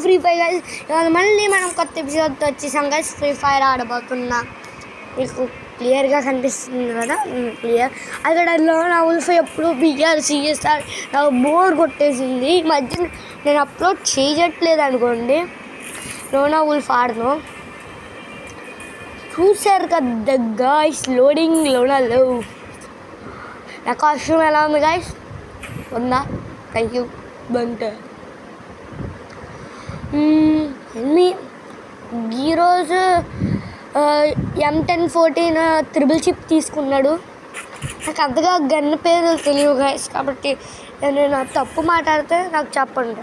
Free fire guys. ఇవాళ మళ్ళీ మనం కొత్త ఎపిసోడ్తో వచ్చేసాం గైస్. Free fire ఆడబోతున్నా. మీకు క్లియర్గా కనిపిస్తుంది కదా, క్లియర్. అక్కడ లోనా ఉల్ఫ్ ఎప్పుడు బిఆర్ సిఎస్ఆర్ నాకు బోర్ కొట్టేసింది. ఈ మధ్య నేను అప్లోడ్ చేయట్లేదు అనుకోండి. లోనా ఉల్ఫ్ ఆడను. చూసారు కదా గాయ్స్, లోడింగ్ లోనాలో. నా కాస్ట్యూమ్ ఎలా ఉంది గాయ్స్? ఉందా? థ్యాంక్ యూ బంట. ఈరోజు M1014 త్రిబుల్ చిప్ తీసుకున్నాడు. నాకు అంతగా గన్ పేరు తెలియదు గైస్, కాబట్టి నేను తప్పు మాట్లాడితే నాకు చెప్పండి.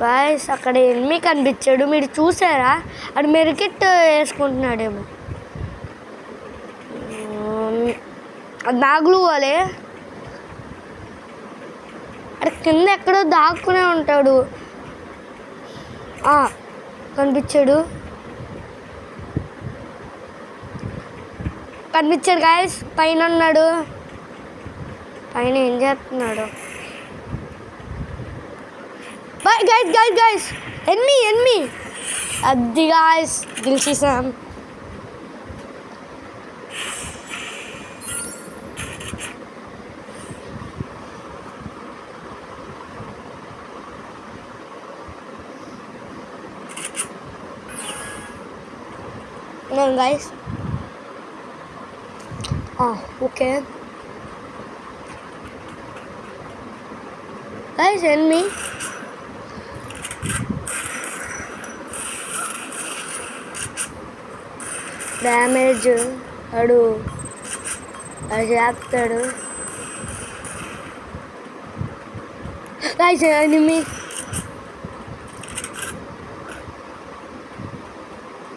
గాయస్ అక్కడ ఎనిమి కనిపించాడు, మీరు చూసారా? అది మెరికెట్ వేసుకుంటున్నాడేమో. అది నాగులు వాళ్ళే. అది కింద ఎక్కడో దాక్కునే ఉంటాడు. కనిపించాడు గాయస్. పైన ఉన్నాడు. పైన ఏం చేస్తున్నాడు? గైస్ ఎన్మి అది guys గెలిచేసాం. guys. Okay. Guys, enemy. Damage. Adu. అది ఆపుతాడు. Guys, enemy.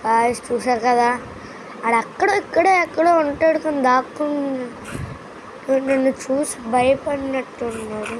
గాయస్ చూసారు కదా, ఆడ ఎక్కడో ఉంటాడు కానీ దాక్కుని నన్ను చూసి భయపడినట్టున్నాడు.